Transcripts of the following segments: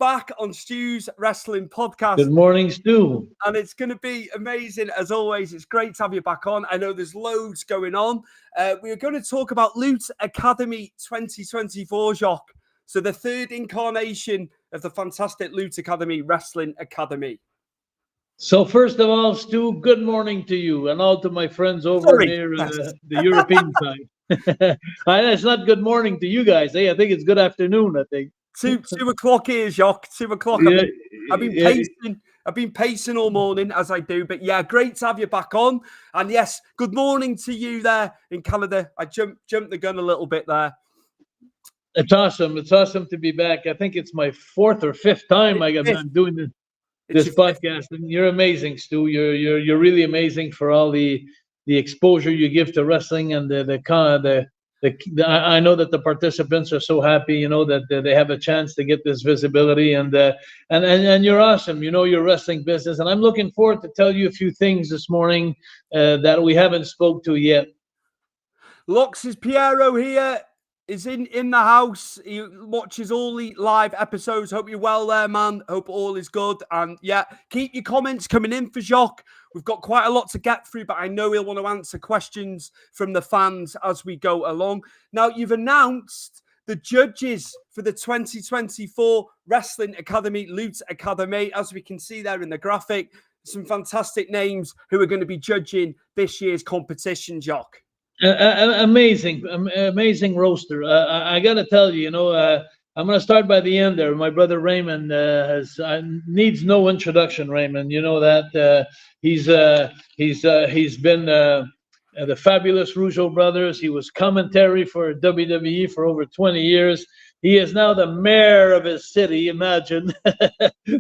back on Stu's Wrestling Podcast. Good morning, Stu. And it's going to be amazing, as always. It's great to have you back on. I know there's loads going on. We are going to talk about Lutte Academie 2024, Jacques. So the third incarnation of the fantastic Lutte Academie Wrestling Academy. So first of all, Stu, good morning to you and all to my friends over near the European side. It's not good morning to you guys. I think it's good afternoon, I think. 2 o'clock here, Jacques. 2 o'clock. Yeah, I've been pacing all morning, as I do. But yeah, great to have you back on. And yes, good morning to you there in Canada. I jumped the gun a little bit there. It's awesome. It's awesome to be back. I think it's my fourth or fifth time I'm doing this podcast, and you're amazing, Stu. You're really amazing for all the exposure you give to wrestling, and I know that the participants are so happy, you know, that they have a chance to get this visibility, and you're awesome. You know your wrestling business, and I'm looking forward to tell you a few things this morning that we haven't spoke to yet. Lox's Piero here. Is in the house. He watches all the live episodes. Hope you're well there, man. Hope all is good. And yeah, keep your comments coming in for Jacques. We've got quite a lot to get through, but I know he'll want to answer questions from the fans as we go along. Now, you've announced the judges for the 2024 Wrestling Academy, Lutte Academie. As we can see there in the graphic, some fantastic names who are going to be judging this year's competition, Jacques. Amazing roster. I got to tell you, I'm going to start by the end there. My brother Raymond needs no introduction. Raymond, you know that he's been the fabulous Rougeau brothers. He was commentary for WWE for over 20 years. He is now the mayor of his city. Imagine.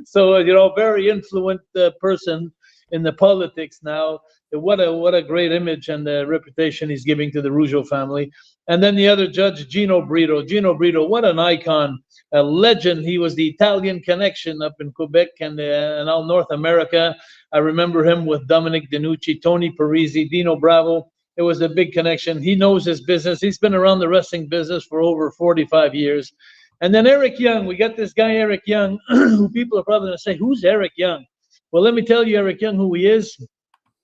So very influent person in the politics now. What a great image and reputation he's giving to the Rougeau family. And then the other judge, Gino Brito. Gino Brito, what an icon, a legend. He was the Italian connection up in Quebec and all North America. I remember him with Dominic DeNucci, Tony Parisi, Dino Bravo. It was a big connection. He knows his business. He's been around the wrestling business for over 45 years. And then Eric Young. We got this guy, Eric Young, who people are probably going to say, who's Eric Young? Well, let me tell you, Eric Young, who he is.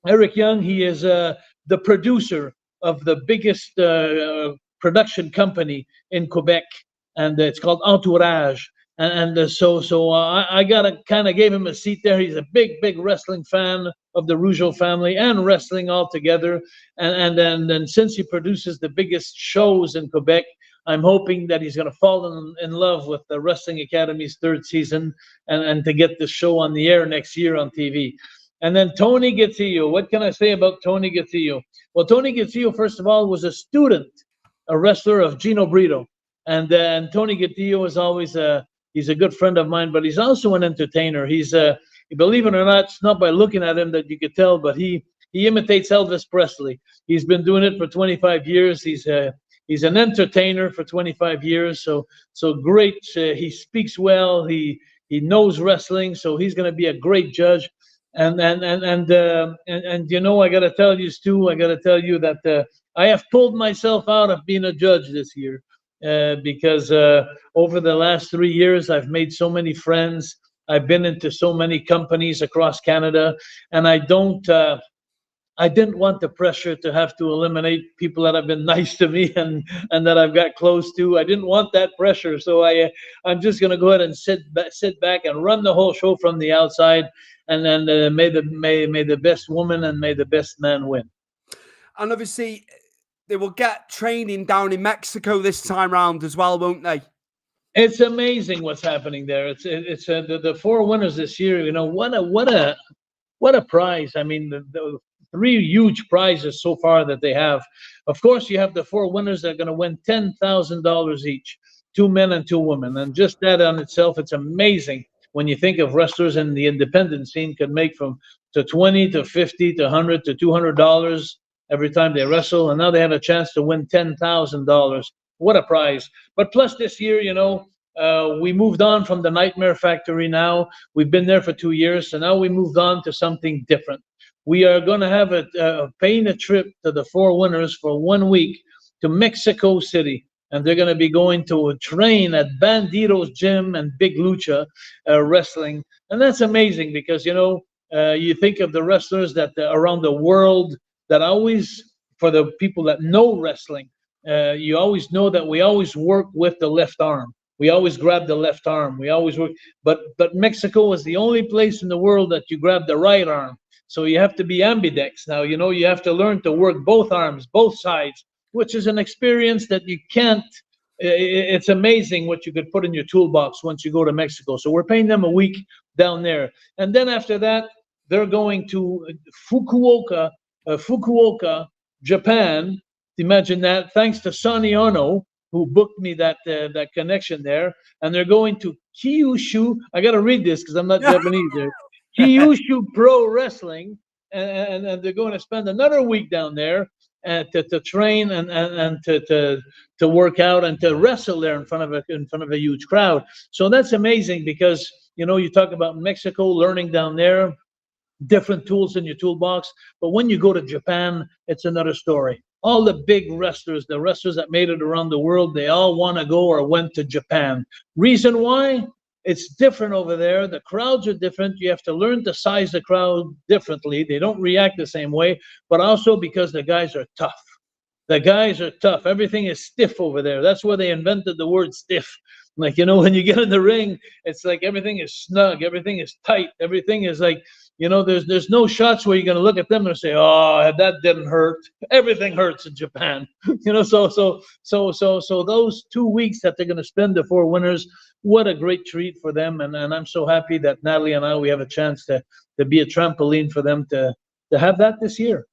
Eric Young, he is the producer of the biggest production company in Quebec, and it's called Entourage. So I gotta kind of gave him a seat there. He's a big wrestling fan of the Rougeau family and wrestling altogether. And then since he produces the biggest shows in Quebec, I'm hoping that he's going to fall in love with the Wrestling Academy's third season and to get the show on the air next year on TV. And then Tony Gattillo. What can I say about Tony Gattillo? Well, Tony Gattillo, first of all, was a wrestler of Gino Brito. And Tony Gattillo is always he's a good friend of mine, but he's also an entertainer. He's believe it or not, it's not by looking at him that you could tell, but he imitates Elvis Presley. He's been doing it for 25 years. He's an entertainer for 25 years. So great. He speaks well. He knows wrestling. So he's going to be a great judge. And I got to tell you, Stu, I got to tell you that I have pulled myself out of being a judge this year because over the last 3 years, I've made so many friends. I've been into so many companies across Canada, and I didn't want the pressure to have to eliminate people that have been nice to me and that I've got close to. I didn't want that pressure, so I'm just going to go ahead and sit back and run the whole show from the outside. And then may the best woman and may the best man win. And obviously, they will get training down in Mexico this time round as well, won't they? It's amazing what's happening there. It's the four winners this year. What a prize! I mean, the 3 huge prizes so far that they have. Of course, you have the 4 winners that are going to win $10,000 each, 2 men and 2 women, and just that on itself, it's amazing. When you think of wrestlers in the independent scene could make from to $20 to $50 to $100 to $200 every time they wrestle, and now they have a chance to win $10,000. What a prize! But plus this year, we moved on from the Nightmare Factory. Now we've been there for 2 years, so now we moved on to something different. We are going to have paying a trip to the 4 winners for 1 week to Mexico City. and they're going to be going to train at Bandido's gym and Big Lucha wrestling. And that's amazing because, you know, you think of the wrestlers that around the world that always, for the people that know wrestling, you always know that we always work with the left arm. We always grab the left arm. We always work, but Mexico is the only place in the world that you grab the right arm. So you have to be ambidex. Now, you know, you have to learn to work both arms, both sides, which is an experience that you can't. It's amazing what you could put in your toolbox once you go to Mexico. So we're paying them a week down there, and then after that, they're going to Fukuoka, Japan. Imagine that. Thanks to Sonny Ono, who booked me that connection there, and they're going to Kyushu. I got to read this because I'm not Japanese. There, Kyushu Pro Wrestling, and they're going to spend another week down there to train and to work out and to wrestle there in front of a huge crowd. So that's amazing because, you know, you talk about Mexico, learning down there, different tools in your toolbox. But when you go to Japan, it's another story. All the big wrestlers, the wrestlers that made it around the world, they all want to go or went to Japan. Reason why? It's different over there. The crowds are different. You have to learn to size the crowd differently. They don't react the same way, but also because the guys are tough. The guys are tough. Everything is stiff over there. That's where they invented the word stiff. Like, you know, when you get in the ring, it's like everything is snug, everything is tight, everything is like, you know, there's no shots where you're going to look at them and say, oh, that didn't hurt. Everything hurts in Japan. You know, so those 2 weeks that they're going to spend, the four winners, what a great treat for them. And I'm so happy that Natalie and I, we have a chance to be a trampoline for them to have that this year.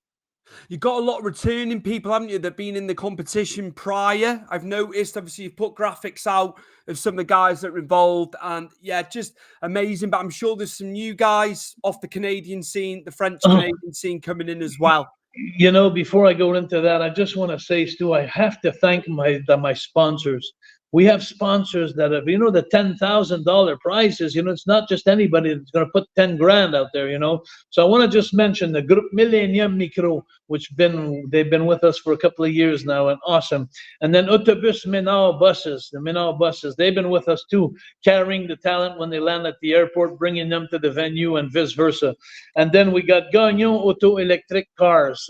You've got a lot of returning people, haven't you, that have been in the competition prior? I've noticed, obviously, you've put graphics out of some of the guys that are involved, and yeah, just amazing. But I'm sure there's some new guys off the Canadian scene, the French-Canadian scene coming in as well. You know, before I go into that, I just want to say, Stu, I have to thank my sponsors. We have sponsors that have, you know, the $10,000 prizes. You know, it's not just anybody that's going to put 10 grand out there, you know. So I want to just mention the group Millennium Micro, which they've been with us for a couple of years now, and awesome. And then Autobus Minau buses, the Minau buses, they've been with us too, carrying the talent when they land at the airport, bringing them to the venue and vice versa. And then we got Gagnon Auto Electric Cars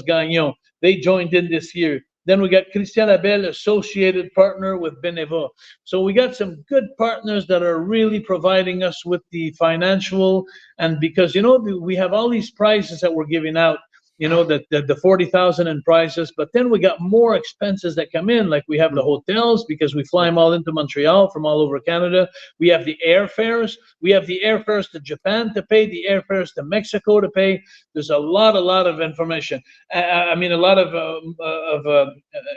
Gagnon. They joined in this year. Then we got Christian Abel, associated partner with Beneva. So we got some good partners that are really providing us with the financial, and because, you know, we have all these prizes that we're giving out, you know, the 40,000 in prizes, but then we got more expenses that come in, like we have the hotels because we fly them all into Montreal from all over Canada. We have the airfares. We have the airfares to Japan to pay, the airfares to Mexico to pay. There's a lot of information. I mean, a lot of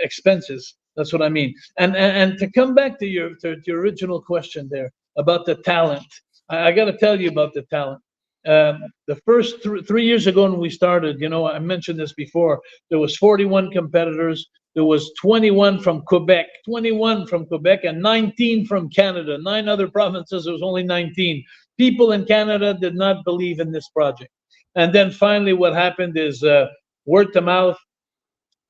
expenses. That's what I mean. And to come back to your original question there about the talent, I got to tell you about the talent. The first 3 years ago when we started, you know, I mentioned this before, there was 41 competitors. There was 21 from Quebec, and 19 from Canada. 9 other provinces, there was only 19. People in Canada did not believe in this project. And then finally what happened is word to mouth,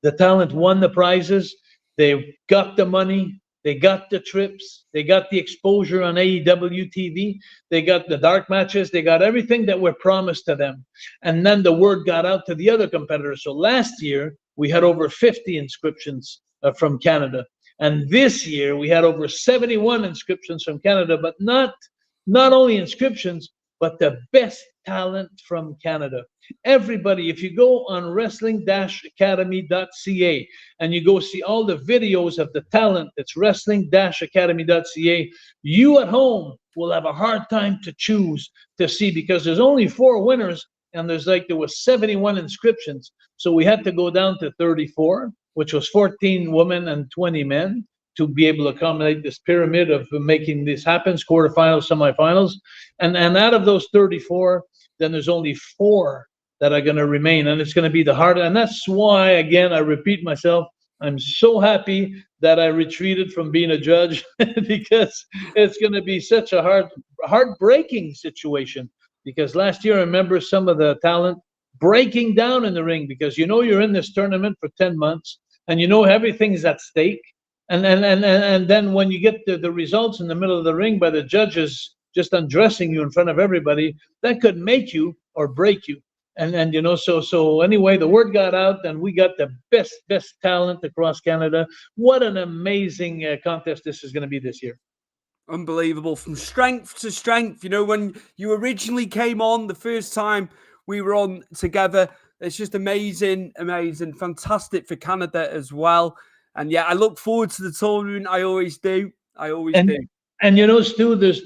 the talent won the prizes. They got the money. They got the trips, they got the exposure on AEW TV, they got the dark matches, they got everything that were promised to them. And then the word got out to the other competitors. So last year, we had over 50 inscriptions from Canada. And this year, we had over 71 inscriptions from Canada, but not only inscriptions, but the best talent from Canada. Everybody, if you go on wrestling-academy.ca and you go see all the videos of the talent that's wrestling-academy.ca, you at home will have a hard time to choose to see because there's only 4 winners and there was 71 inscriptions. So we had to go down to 34, which was 14 women and 20 men, to be able to accommodate this pyramid of making this happen, quarterfinals, semifinals. And out of those 34, then there's only 4 that are going to remain, and it's going to be the hard. And that's why, again, I repeat myself, I'm so happy that I retreated from being a judge because it's going to be such a heartbreaking situation. Because last year, I remember some of the talent breaking down in the ring because, you know, you're in this tournament for 10 months and you know everything's at stake. And then when you get the results in the middle of the ring by the judges just undressing you in front of everybody, that could make you or break you. And you know, so anyway, the word got out, and we got the best talent across Canada. What an amazing contest this is going to be this year. Unbelievable, from strength to strength. You know, when you originally came on the first time we were on together, it's just amazing, fantastic for Canada as well. And yeah, I look forward to the tournament. I always do. And and you know, Stu, there's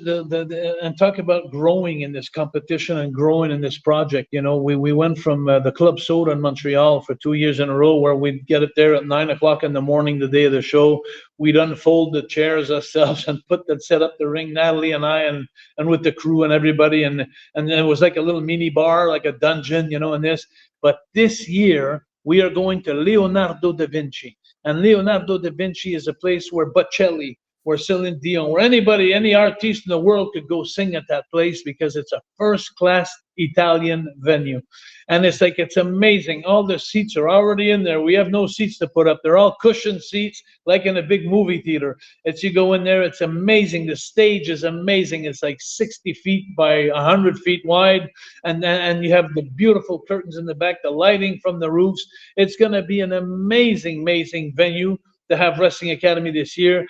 and talk about growing in this competition and growing in this project. You know, we went from the Club Soda in Montreal for 2 years in a row, where we'd get it there at 9 o'clock in the morning, the day of the show. We'd unfold the chairs ourselves and set up the ring, Natalie and I, and with the crew and everybody, and then it was like a little mini bar, like a dungeon, you know, in this. But this year we are going to Leonardo da Vinci, and Leonardo da Vinci is a place where Bocelli, where Celine Dion, where anybody, any artist in the world could go sing at that place, because it's a first-class Italian venue. And it's amazing. All the seats are already in there. We have no seats to put up. They're all cushioned seats, like in a big movie theater. You go in there, it's amazing. The stage is amazing. It's like 60 feet by 100 feet wide. And you have the beautiful curtains in the back, the lighting from the roofs. It's going to be an amazing venue to have Wrestling Academy this year.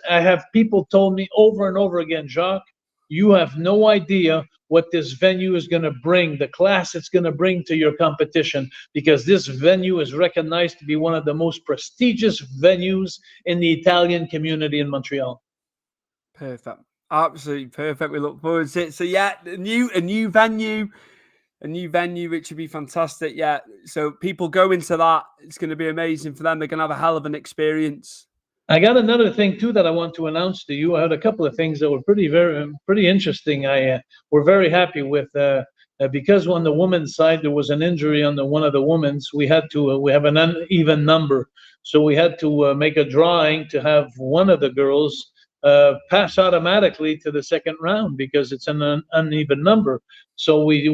I have people told me over and over again, Jacques, you have no idea what this venue is going to bring, the class it's going to bring to your competition, because this venue is recognized to be one of the most prestigious venues in the Italian community in Montreal. Perfect. Absolutely perfect. We look forward to it. So yeah, a new venue, which would be fantastic. Yeah. So people go into that. It's going to be amazing for them. They're going to have a hell of an experience. I got another thing too that I want to announce to you. I had a couple of things that were pretty interesting. We're very happy with because on the women's side there was an injury on one of the women's. We had to we have an uneven number, so we had to make a drawing to have one of the girls pass automatically to the second round, because it's an uneven number. So we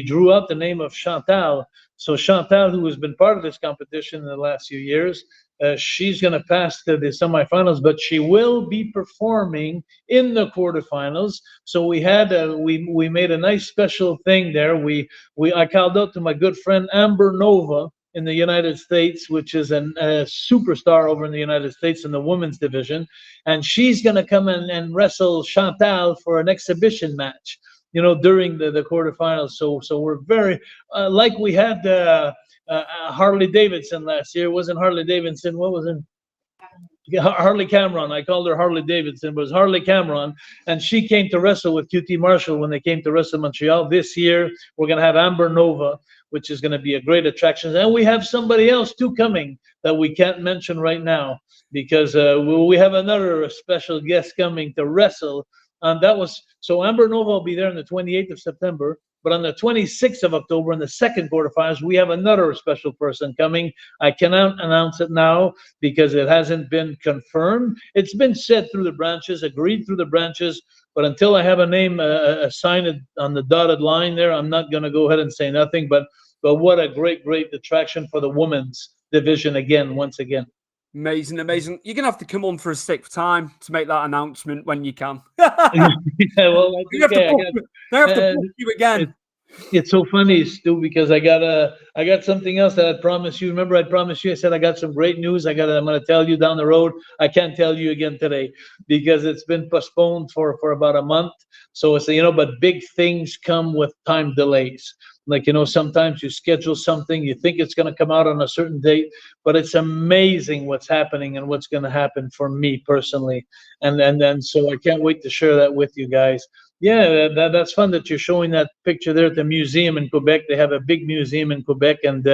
drew out the name of Chantal. So Chantal, who has been part of this competition in the last few years, she's going to pass to the semifinals, but she will be performing in the quarterfinals. So we made a nice special thing there. I called out to my good friend Amber Nova in the United States, which is a superstar over in the United States in the women's division, and she's going to come and wrestle Chantal for an exhibition match, you know, during the quarterfinals. So we're very like we had Harley Davidson last year. It wasn't Harley Davidson. What was it? Harley Cameron. I called her Harley Davidson, but it was Harley Cameron, and she came to wrestle with QT Marshall when they came to wrestle Montreal. This year we're going to have Amber Nova, which is going to be a great attraction, and we have somebody else too coming that we can't mention right now, because we have another special guest coming to wrestle. And so Amber Nova will be there on the 28th of September. But on the 26th of October, in the second quarterfinals, we have another special person coming. I cannot announce it now because it hasn't been confirmed. It's been said through the branches, agreed through the branches, but until I have a name assigned on the dotted line there, I'm not going to go ahead and say nothing. But what a great attraction for the women's division once again. Amazing. You're going to have to come on for a sixth time to make that announcement when you can. Yeah, well, I have to book you again. It's so funny, Stu, because I got something else that I promised you. Remember, I promised you. I said I got some great news. I'm going to tell you down the road. I can't tell you again today because it's been postponed for about a month. So it's but big things come with time delays. Like, sometimes you schedule something, you think it's going to come out on a certain date, but it's amazing what's happening and what's going to happen for me personally. And so I can't wait to share that with you guys. Yeah, that's fun that you're showing that picture there at the museum in Quebec. They have a big museum in Quebec, and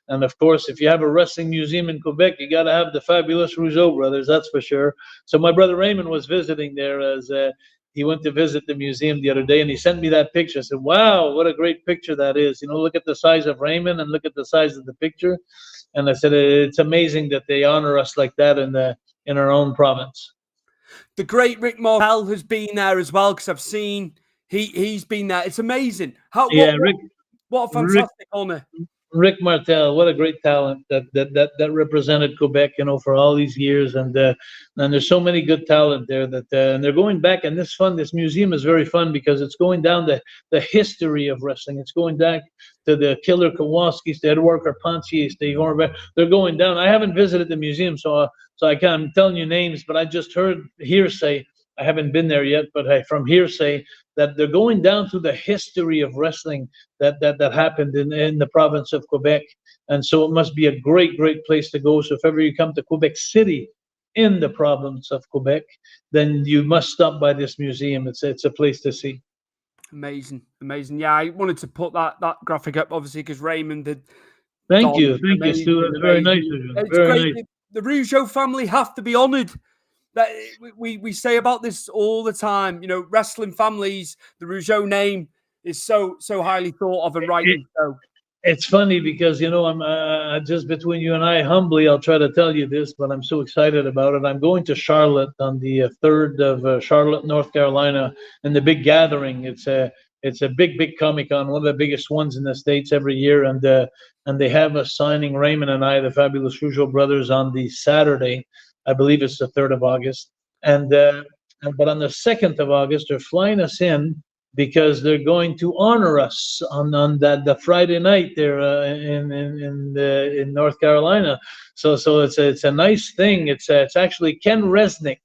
of course, if you have a wrestling museum in Quebec, you got to have the fabulous Rougeau brothers, that's for sure. So my brother Raymond was visiting there as he went to visit the museum the other day, and he sent me that picture. I said, "Wow, what a great picture that is! Look at the size of Raymond and look at the size of the picture." And I said, "It's amazing that they honor us like that in our own province." The great Rick Martel has been there as well, because I've seen he's been there. It's amazing. What a fantastic honor. Rick Martel, what a great talent that represented Quebec, for all these years, and there's so many good talent there and they're going back, and this museum is very fun because it's going down the history of wrestling. It's going back to the Killer Kowalskis, the Edward Carpentiers, they're going down. I haven't visited the museum, so I'm telling you names, but I just heard hearsay. I haven't been there yet, but from hearsay that they're going down through the history of wrestling that happened in the province of Quebec. And so it must be a great place to go. So if ever you come to Quebec City in the province of Quebec, then you must stop by this museum. It's a place to see. Amazing. Yeah, I wanted to put that graphic up, obviously, because Raymond had. Thank you, Stu. That's very nice of you. It's great. Nice. The Rougeau family have to be honoured. That we say about this all the time. Wrestling families, the Rougeau name is so highly thought of, and rightly so. It's funny because I'm just between you and I, humbly, I'll try to tell you this, but I'm so excited about it. I'm going to Charlotte on the 3rd of Charlotte, North Carolina, in the big gathering. It's a big Comic-Con, one of the biggest ones in the States every year, and they have us signing, Raymond and I, the fabulous Rougeau brothers, on the Saturday. I believe it's the 3rd of August, but on the 2nd of August, they're flying us in because they're going to honor us on the Friday night there in North Carolina. So it's a nice thing. It's actually Ken Resnick,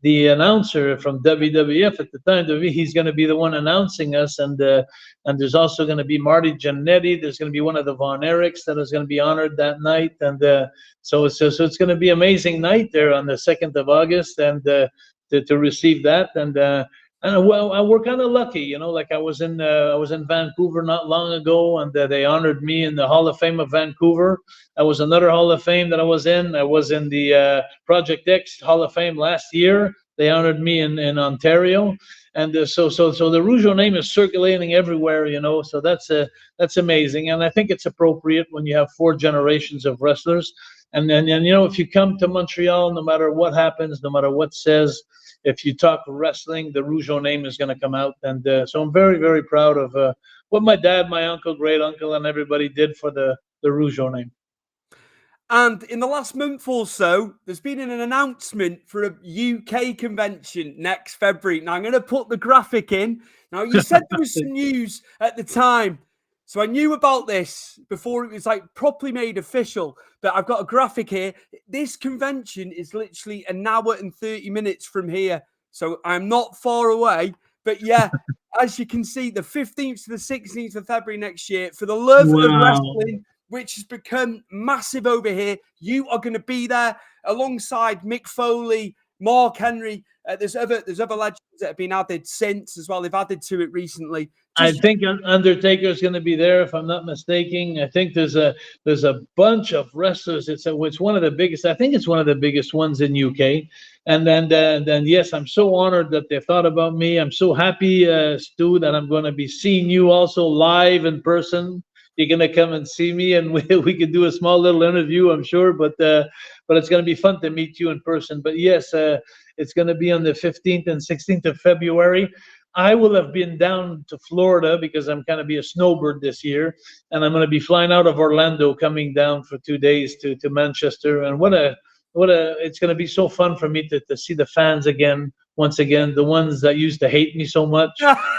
the announcer from WWF at the time. He's going to be the one announcing us, and there's also going to be Marty Jannetty. There's going to be one of the Von Erichs that is going to be honored that night, and so it's going to be an amazing night there on the 2nd of August, and to receive that, and well, we're kind of lucky, like I was in Vancouver not long ago, and they honored me in the Hall of Fame of Vancouver. That was another Hall of Fame that I was in. I was in the Project X Hall of Fame last year. They honored me in Ontario, and so the Rougeau name is circulating everywhere, So that's amazing, and I think it's appropriate when you have 4 generations of wrestlers, and if you come to Montreal, no matter what happens, no matter what says, if you talk wrestling, the Rougeau name is going to come out, and so I'm very proud of what my dad, my uncle, great uncle, and everybody did for the Rougeau name. And in the last month or so, there's been an announcement for a UK convention next February. Now, I'm going to put the graphic in. Now, you said there was some news at the time, so I knew about this before it was properly made official, but I've got a graphic here. This convention is literally an hour and 30 minutes from here, so I'm not far away. But yeah, as you can see, the 15th to the 16th of February next year, for the love of wrestling, which has become massive over here, you are going to be there alongside Mick Foley, Mark Henry. There's other legends that have been added since as well. They've added to it recently. I think Undertaker is going to be there, if I'm not mistaken. I think there's a bunch of wrestlers. It's one of the biggest. I think it's one of the biggest ones in UK. And then yes, I'm so honored that they thought about me. I'm so happy, Stu, that I'm going to be seeing you also live in person. You're going to come and see me, and we could do a small little interview, I'm sure. But it's going to be fun to meet you in person. But yes, it's going to be on the 15th and 16th of February. I will have been down to Florida because I'm going to be a snowbird this year, and I'm going to be flying out of Orlando, coming down for 2 days to Manchester. And it's going to be so fun for me to see the fans again. Once again, the ones that used to hate me so much,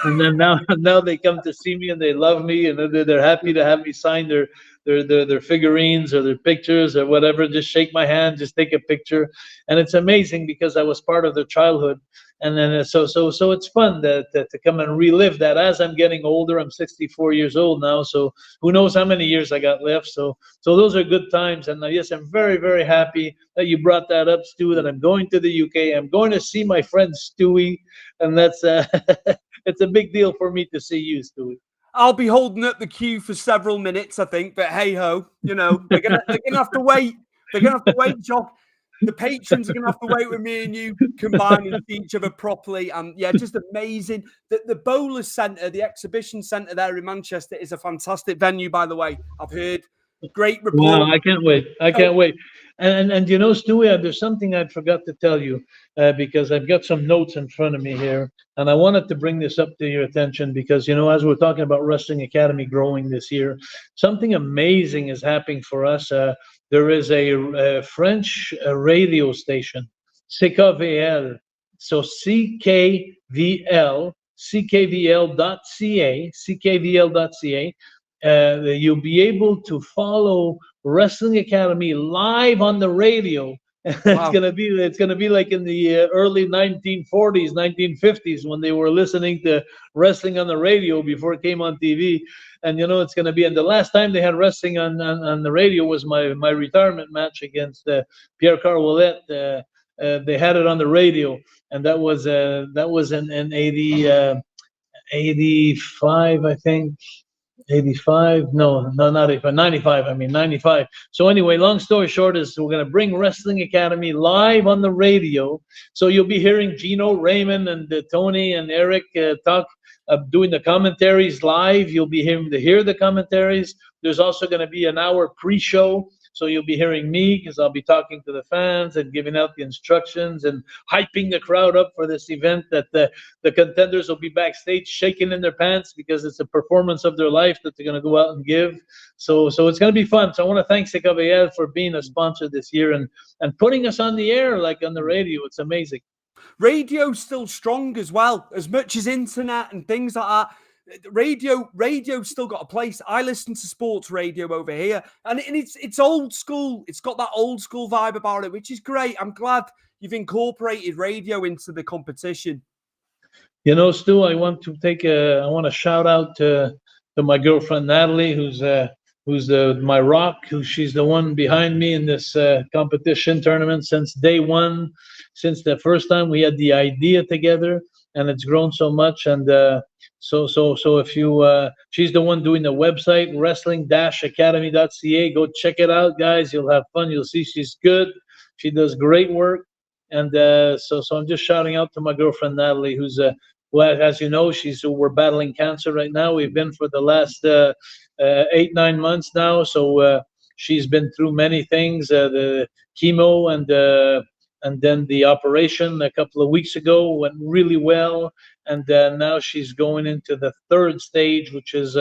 and then now they come to see me and they love me, and they're happy to have me sign their figurines or their pictures or whatever. Just shake my hand, just take a picture, and it's amazing because I was part of their childhood. And then so it's fun to come and relive that. As I'm getting older, I'm 64 years old now, so who knows how many years I got left. So those are good times. And yes, I'm very happy that you brought that up, Stu, that I'm going to the UK. I'm going to see my friend Stewie, and that's it's a big deal for me to see you, Stewie. I'll be holding up the queue for several minutes, I think, but hey ho, they're gonna have to wait. They're gonna have to wait, Jock. The patrons are going to have to wait with me and you combine and see each other properly. And yeah, just amazing. The Bowler Centre, the exhibition centre there in Manchester, is a fantastic venue, by the way. I've heard great reports. Wow, I can't wait. And you know, Stewie, there's something I forgot to tell you because I've got some notes in front of me here, and I wanted to bring this up to your attention because, you know, as we're talking about Wrestling Academy growing this year, something amazing is happening for us. There is a French radio station, CKVL, so CKVL, CKVL.ca, CKVL.ca. You'll be able to follow Wrestling Academy live on the radio. Wow. It's gonna be like in the early 1940s, 1950s when they were listening to wrestling on the radio before it came on TV. And you know, it's gonna be. And the last time they had wrestling on the radio was my retirement match against Pierre Carwillet. They had it on the radio, and that was in 85, I think. 85, no, not 85, 95, I mean 95. So anyway, long story short is we're going to bring Wrestling Academy live on the radio. So you'll be hearing Gino, Raymond, and Tony and Eric talk, doing the commentaries live. You'll be hearing to hear the commentaries. There's also going to be an hour pre-show. So you'll be hearing me because I'll be talking to the fans and giving out the instructions and hyping the crowd up for this event that the contenders will be backstage shaking in their pants because it's a performance of their life that they're going to go out and give. So it's going to be fun. So I want to thank CKVL for being a sponsor this year and putting us on the air, like on the radio. It's amazing. Radio's still strong as well, as much as internet and things like that. Radio's still got a place. I listen to sports radio over here, and it's old school. It's got that old school vibe about it, which is great. I'm glad you've incorporated radio into the competition. You know, Stu, I want to shout out to my girlfriend Natalie, who's my rock. She's the one behind me in this competition tournament since day one, since the first time we had the idea together, and it's grown so much. And so if you, she's the one doing the website, wrestling-academy.ca. Go check it out, guys. You'll have fun. You'll see she's good. She does great work. And so I'm just shouting out to my girlfriend Natalie, who's well, as you know, we're battling cancer right now. We've been for the last 8-9 months now. So she's been through many things, the chemo and then the operation a couple of weeks ago went really well. And now she's going into the third stage, which is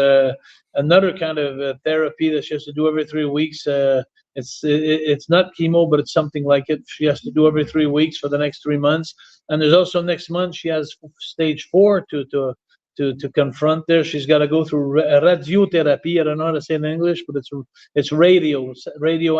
another kind of therapy that she has to do every 3 weeks. It's not chemo, but it's something like it. She has to do every 3 weeks for the next 3 months. And there's also next month she has stage 4 to confront there. She's got to go through radiotherapy. I don't know how to say it in English, but it's radio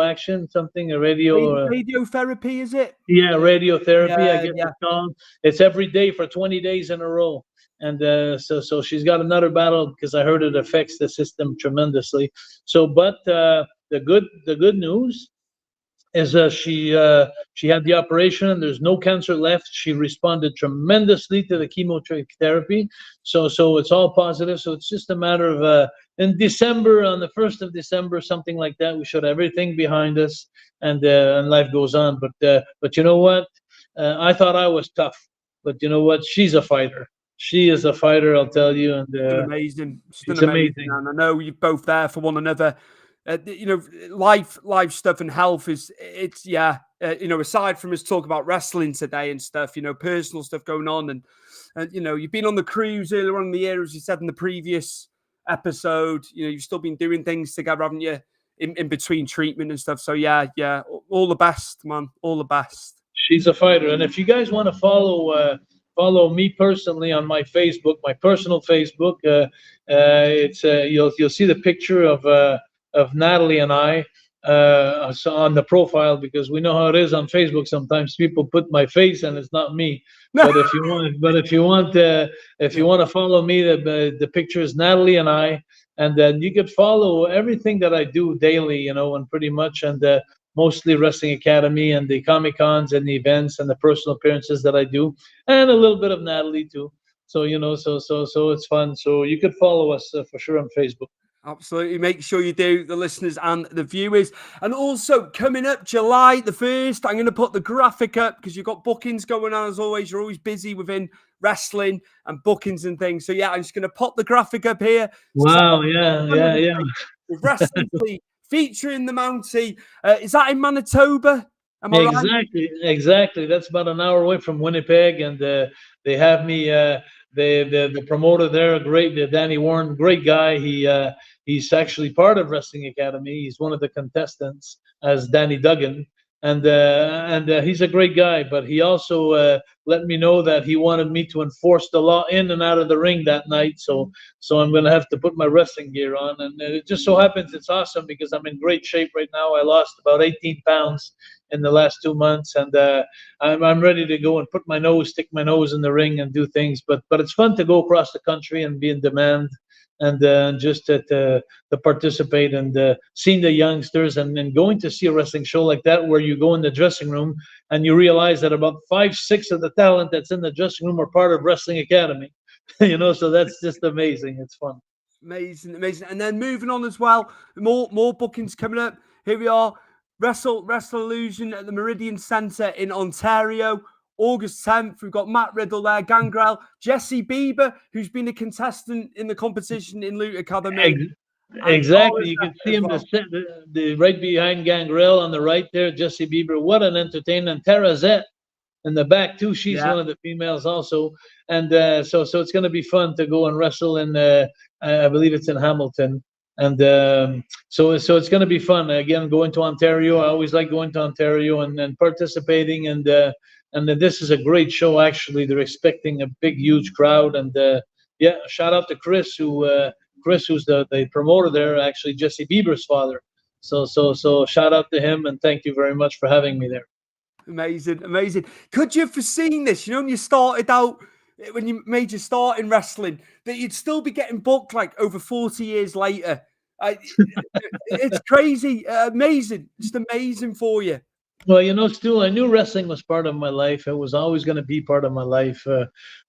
action, something, a radio. Radiotherapy, is it? Yeah, radiotherapy, Yeah, I guess it's called. It's every day for 20 days in a row. And so she's got another battle because I heard it affects the system tremendously. So, but the good news is she had the operation and there's no cancer left. She responded tremendously to the chemotherapy. So it's all positive. So it's just a matter of in December, on the 1st of December, something like that, we should have everything behind us and life goes on. But you know what? I thought I was tough, but you know what? She's a fighter. She is a fighter, I'll tell you. And amazing. It's amazing. And I know you're both there for one another. You know, life stuff and health it's you know, aside from us talk about wrestling today and stuff, you know, personal stuff going on, and you know, you've been on the cruise earlier on in the year, as you said in the previous episode. You know, you've still been doing things together, haven't you, in between treatment and stuff. So yeah, all the best, man, all the best. She's a fighter, and if you guys want to follow me personally on my Facebook, my personal Facebook, it's you'll see the picture of Natalie and I on the profile, because we know how it is on Facebook. Sometimes people put my face and it's not me. But if you want to follow me, the picture is Natalie and I, and then you could follow everything that I do daily, you know, and pretty much, and mostly Wrestling Academy and the Comic Cons and the events and the personal appearances that I do, and a little bit of Natalie too. So you know, so it's fun. So you could follow us for sure on Facebook. Absolutely. Make sure you do, the listeners and the viewers. And also, coming up July the 1st, I'm going to put the graphic up because you've got bookings going on as always. You're always busy within wrestling and bookings and things. So, yeah, I'm just going to pop the graphic up here. Wow, yeah. With Wrestling featuring the Mountie. Is that in Manitoba? Am I right? Exactly. That's about an hour away from Winnipeg, and they have me. The promoter there, Danny Warren, great guy. He's actually part of Wrestling Academy. He's one of the contestants as Danny Duggan, and he's a great guy. But he also let me know that he wanted me to enforce the law in and out of the ring that night. So I'm going to have to put my wrestling gear on, and it just so happens it's awesome because I'm in great shape right now. I lost about 18 pounds in the last 2 months, and I'm ready to go and stick my nose in the ring and do things. But it's fun to go across the country and be in demand, and just to participate and seeing the youngsters and going to see a wrestling show like that where you go in the dressing room and you realize that about 5-6 of the talent that's in the dressing room are part of Wrestling Academy. So that's just amazing. It's fun. Amazing. And then moving on as well, more bookings coming up. Here we are. Wrestle Illusion at the Meridian Centre in Ontario, August 10th. We've got Matt Riddle there, Gangrel, Jesse Bieber, who's been a contestant in the competition in Lutte Academy. Exactly. You can see him the right behind Gangrel on the right there, Jesse Bieber. What an entertainment. Tara Zett in the back too. She's one of the females also. And so it's going to be fun to go and wrestle in, I believe it's in Hamilton. And so it's going to be fun. Again, going to Ontario. I always like going to Ontario and participating. And this is a great show. Actually, they're expecting a big, huge crowd. And shout out to Chris, who's the promoter there. Actually, Jesse Bieber's father. So shout out to him, and thank you very much for having me there. Amazing. Could you have foreseen this? When you started out, when you made your start in wrestling, that you'd still be getting booked like over 40 years later? It's crazy, amazing, just amazing for you. Well, Stu, I knew wrestling was part of my life. It was always going to be part of my life.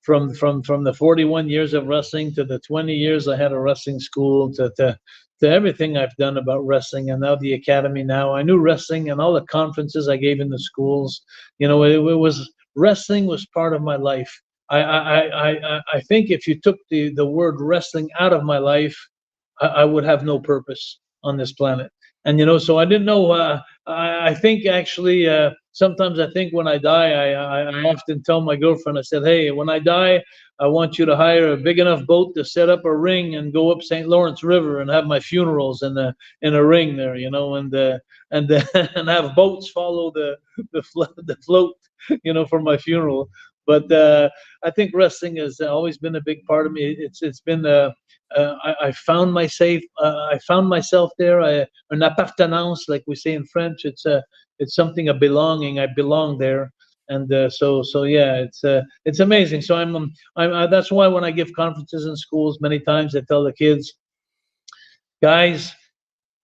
From the 41 years of wrestling to the 20 years I had a wrestling school to everything I've done about wrestling, and now the academy. Now I knew wrestling and all the conferences I gave in the schools. It was wrestling was part of my life. I think if you took the word wrestling out of my life, I would have no purpose on this planet. And so I didn't know. I think actually sometimes I think when I die, I often tell my girlfriend, I said, hey, when I die, I want you to hire a big enough boat to set up a ring and go up St. Lawrence River and have my funerals in a ring there, and have boats follow the float, for my funeral. But I think wrestling has always been a big part of me. It's been I found myself there. An appartenance, like we say in French. It's something, a belonging. I belong there, and so yeah, it's amazing. So I'm that's why when I give conferences in schools, many times I tell the kids, guys,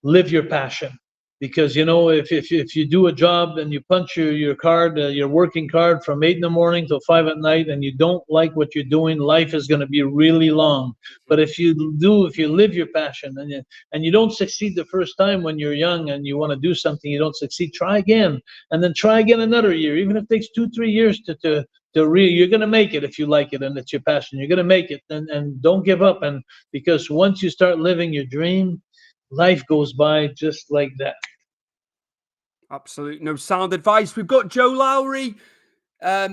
live your passion. Because if you do a job and you punch your card, your working card from 8 a.m. till 5 p.m, and you don't like what you're doing, life is going to be really long. But if you live your passion and you don't succeed the first time when you're young and you want to do something, you don't succeed, try again, and then try again another year, even if it takes 2-3 years you're going to make it if you like it and it's your passion. You're going to make it, and don't give up. And because once you start living your dream, life goes by just like that. Absolute no sound advice. We've got Joe Lowry.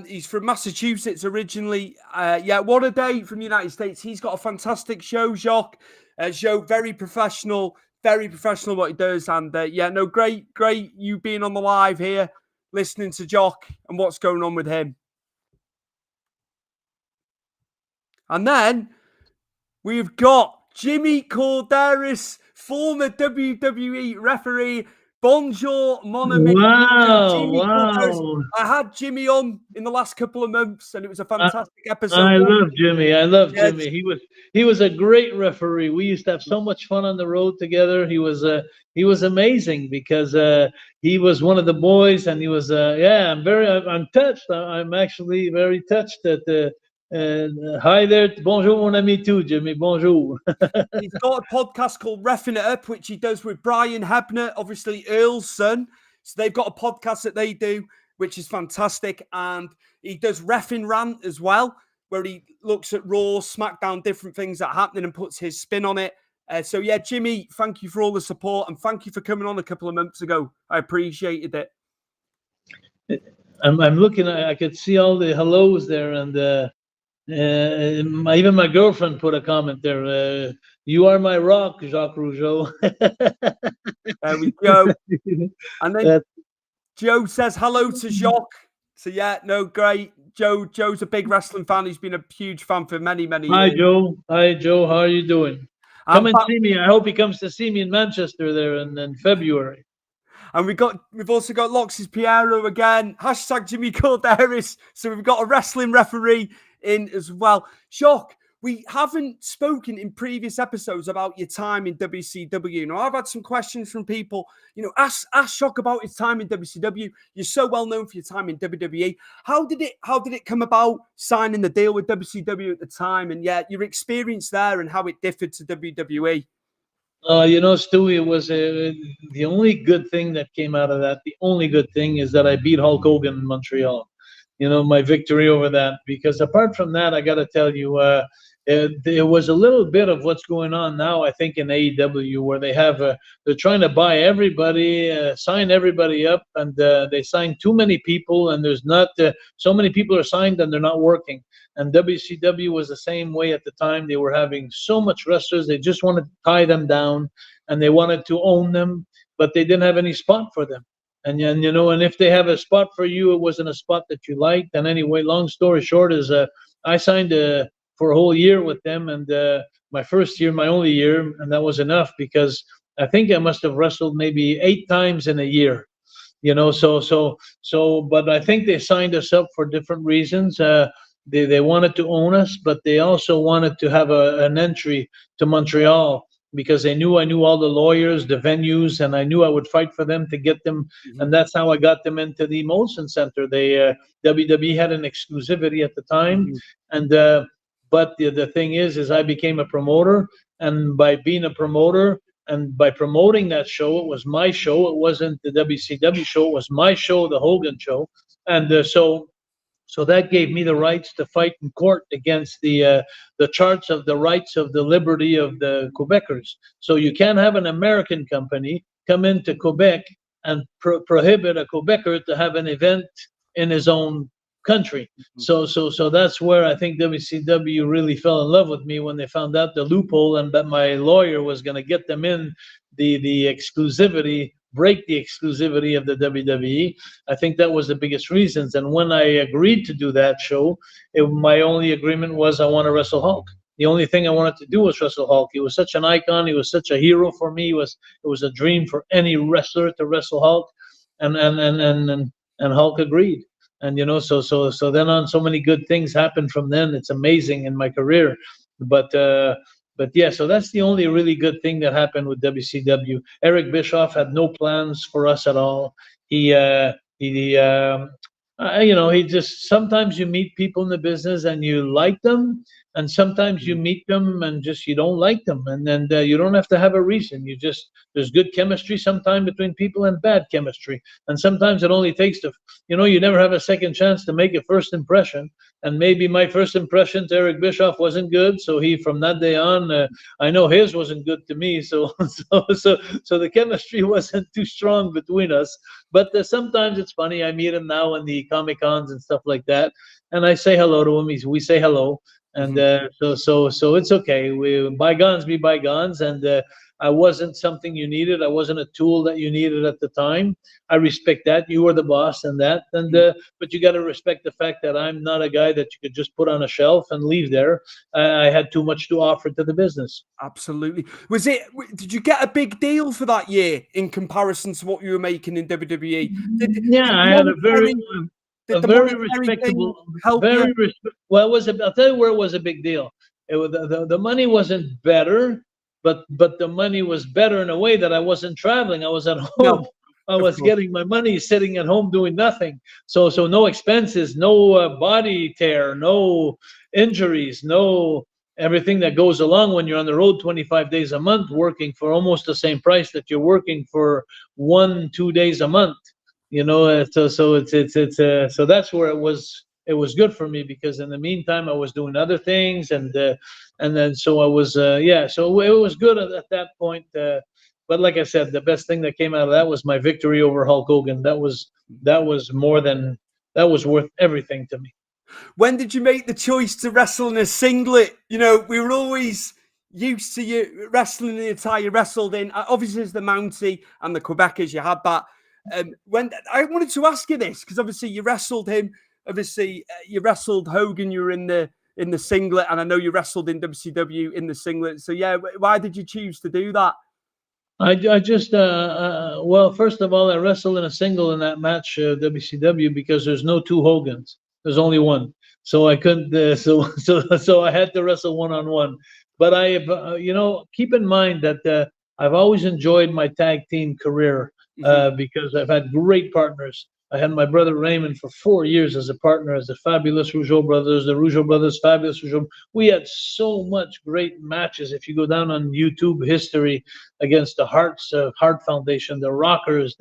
He's from Massachusetts originally. What a day from the United States. He's got a fantastic show, Jacques. Joe, very professional what he does. And great you being on the live here, listening to Jacques and what's going on with him. And then we've got Jimmy Corderas, former WWE referee. Bonjour, mon ami. Wow. I had Jimmy on in the last couple of months, and it was a fantastic episode. I love Jimmy. Jimmy. He was a great referee. We used to have so much fun on the road together. He was amazing because he was one of the boys, and he was I'm touched. I'm actually very touched that. Hi there, bonjour mon ami too, Jimmy. Bonjour. He's got a podcast called Reffing It Up, which he does with Brian Hebner, obviously Earl's son. So they've got a podcast that they do, which is fantastic. And he does Reffing Rant as well, where he looks at Raw, SmackDown, different things that are happening and puts his spin on it. So yeah, Jimmy, thank you for all the support and thank you for coming on a couple of months ago. I appreciated it. I'm looking. I could see all the hellos there, and even my girlfriend put a comment there. You are my rock, Jacques Rougeau. There we go. And then That's Joe says hello to Jacques. So yeah, no, great. Joe's a big wrestling fan. He's been a huge fan for many, many years. Hi, Joe. Hi, Joe. How are you doing? Come and see me. I hope he comes to see me in Manchester there in February. And we've also got Lox's Piero again. Hashtag Jimmy Corderis. So we've got a wrestling referee in as well. Jacques, we haven't spoken in previous episodes about your time in WCW. Now, I've had some questions from people. Ask Jacques about his time in WCW. You're so well known for your time in WWE. How did it come about signing the deal with WCW at the time? And yeah, your experience there and how it differed to WWE. Stewie, it was the only good thing that came out of that. The only good thing is that I beat Hulk Hogan in Montreal. My victory over that. Because apart from that, I got to tell you, there was a little bit of what's going on now, I think, in AEW, where they're trying to buy everybody, sign everybody up, and they sign too many people, and there's not so many people are signed and they're not working. And WCW was the same way at the time. They were having so much wrestlers, they just wanted to tie them down, and they wanted to own them, but they didn't have any spot for them. And if they have a spot for you, it wasn't a spot that you liked. And anyway, long story short is I signed for a whole year with them, and my first year, my only year, and that was enough because I think I must have wrestled maybe 8 times in a year. But I think they signed us up for different reasons. They wanted to own us, but they also wanted to have an entry to Montreal because they knew I knew all the lawyers, the venues, and I knew I would fight for them to get them. Mm-hmm. And that's how I got them into the Molson Center. They WWE had an exclusivity at the time, mm-hmm. and but the thing is I became a promoter, and by being a promoter and by promoting that show, it was my show. It wasn't the WCW show. It was my show, the Hogan show, and so that gave me the rights to fight in court against the charts of the rights of the liberty of the Quebecers. So you can't have an American company come into Quebec and prohibit a Quebecer to have an event in his own country. Mm-hmm. So that's where I think WCW really fell in love with me when they found out the loophole and that my lawyer was going to get them in the exclusivity. Break the exclusivity of the WWE. I think that was the biggest reasons. And when I agreed to do that show, my only agreement was I want to wrestle Hulk. The only thing I wanted to do was wrestle Hulk. He was such an icon. He was such a hero for me. It was a dream for any wrestler to wrestle Hulk, and Hulk agreed. And so then on, so many good things happened from then. It's amazing in my career, But yeah, so that's the only really good thing that happened with WCW. Eric Bischoff had no plans for us at all. He just, sometimes you meet people in the business and you like them, and sometimes you meet them and just you don't like them, and then you don't have to have a reason. There's good chemistry sometimes between people and bad chemistry, and sometimes it only takes you never have a second chance to make a first impression. And maybe my first impression to Eric Bischoff wasn't good, so from that day on, I know his wasn't good to me. So the chemistry wasn't too strong between us. But sometimes it's funny. I meet him now in the Comic Cons and stuff like that, and I say hello to him. We say hello, and so it's okay. Bygones be bygones, and I wasn't something you needed. I wasn't a tool that you needed at the time. I respect that. You were the boss and that. But you got to respect the fact that I'm not a guy that you could just put on a shelf and leave there. I had too much to offer to the business. Absolutely. Did you get a big deal for that year in comparison to what you were making in WWE? I had a very respectable, well, I'll tell you where it was a big deal. The money wasn't better. But the money was better in a way that I wasn't traveling. I was at home. No, I was getting my money sitting at home doing nothing. So no expenses, no body tear, no injuries, no everything that goes along when you're on the road 25 days a month working for almost the same price that you're working for 1-2 days a month. So that's where it it was good for me because in the meantime I was doing other things, and then so I was so it was good at that point. But like I said, the best thing that came out of that was my victory over Hulk Hogan. That was more than that was worth everything to me. When did you make the choice to wrestle in a singlet? You know, we were always used to you wrestling in the attire you wrestled in. Obviously, as the Mountie and the Quebecers, you had that. When I wanted to ask you this, because obviously you wrestled him. Obviously, you wrestled Hogan. You were in the singlet, and I know you wrestled in WCW in the singlet. So yeah, why did you choose to do that? I just well, first of all, I wrestled in a single in that match, WCW, because there's no two Hogans. There's only one, so I couldn't. So I had to wrestle one-on-one. But keep in mind that I've always enjoyed my tag team career because I've had great partners. I had my brother Raymond for 4 years as a partner, as the fabulous Rougeau brothers, the Rougeau brothers, fabulous Rougeau. We had so much great matches. If you go down on YouTube history against the Heart Foundation, the Rockers,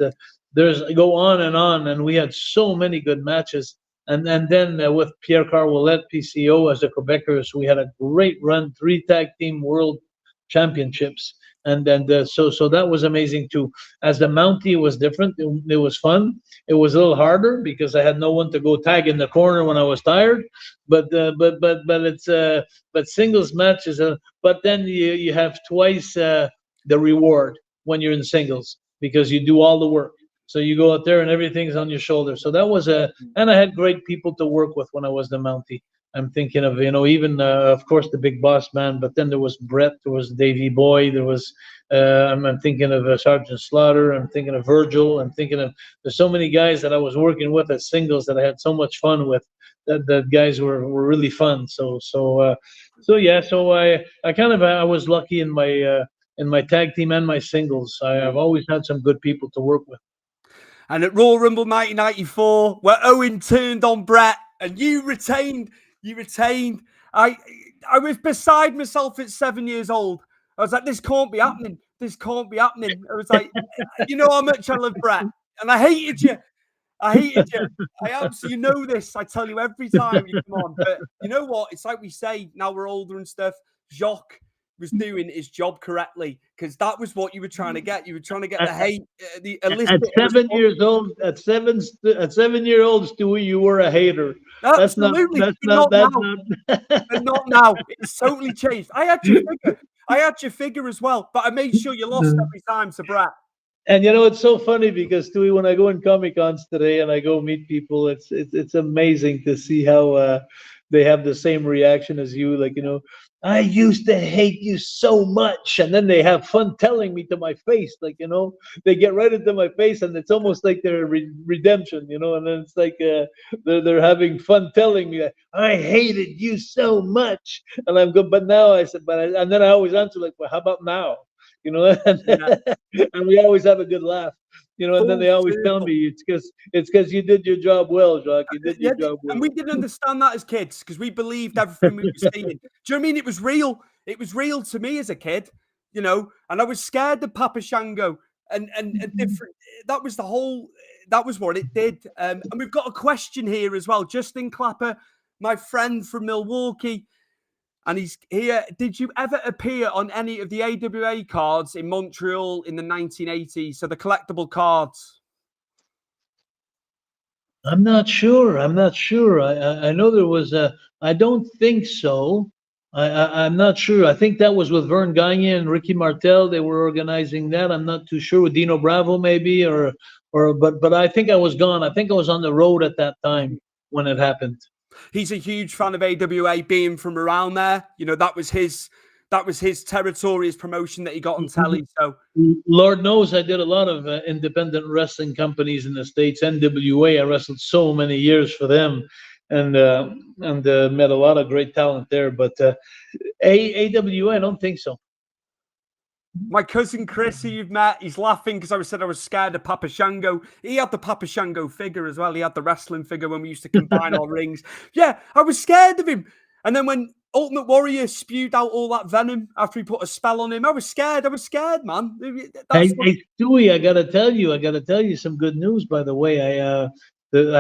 there's go on, and we had so many good matches. And then with Pierre Carwillet, PCO, as the Quebecers, we had a great run, 3 tag team world championships. And then so that was amazing too. As the Mountie, it was different. It was fun. It was a little harder because I had no one to go tag in the corner when I was tired. But singles matches. But then you have twice the reward when you're in singles because you do all the work. So you go out there and everything's on your shoulders. So that was and I had great people to work with when I was the Mountie. I'm thinking of, even, of course, the Big Boss Man, but then there was Brett, there was Davey Boy, there was, I'm thinking of Sergeant Slaughter, I'm thinking of Virgil, I'm thinking of, there's so many guys that I was working with as singles that I had so much fun with, that guys were really fun. So I was lucky in my tag team and my singles. I've always had some good people to work with. And at Royal Rumble 1994, where Owen turned on Brett and you retained. I was beside myself at 7 years old. I was like, this can't be happening. This can't be happening. I was like, you know how much I love Brett. And I hated you. I absolutely know this. I tell you every time you come on. But you know what? It's like we say, now we're older and stuff. Jacques was doing his job correctly because that was what you were trying to get. You were trying to get the hate, the illicit. At 7 years old, at 7-year-old, Stewie, you were a hater. Absolutely, That's not but not now. It's totally changed. I had your figure as well, but I made sure you lost every time to Brett. And it's so funny because Stewie, when I go in Comic Cons today and I go meet people, it's amazing to see how they have the same reaction as you. Like, I used to hate you so much, and then they have fun telling me to my face. Like, they get right into my face, and it's almost like their redemption. And then it's like they're having fun telling me that I hated you so much, and I'm good. But now I said, and then I always answer like, well, how about now? And we always have a good laugh, and then they always tell me it's because you did your job well, Jacques. You did your job well. And we didn't understand that as kids because we believed everything we were saying. Do you know what I mean? It was real. It was real to me as a kid, and I was scared of Papa Shango and different. That was what it did. And we've got a question here as well. Justin Clapper, my friend from Milwaukee. And he's here. Did you ever appear on any of the AWA cards in Montreal in the 1980s? So the collectible cards. I'm not sure. I know there was a. I don't think so. I'm not sure. I think that was with Vern Gagne and Ricky Martel. They were organizing that. I'm not too sure with Dino Bravo maybe but I think I was gone. I think I was on the road at that time when it happened. He's a huge fan of AWA, being from around there. That was his territory, his promotion that he got on telly. So Lord knows I did a lot of independent wrestling companies in the States. NWA, I wrestled so many years for them, and met a lot of great talent there. But AWA, I don't think so. My cousin Chris, who you've met, he's laughing because I said I was scared of Papa Shango. He had the Papa Shango figure as well. He had the wrestling figure when we used to combine our rings. Yeah, I was scared of him. And then when Ultimate Warrior spewed out all that venom after he put a spell on him, I was scared. Man. Hey, Stewie, I gotta tell you some good news. By the way, I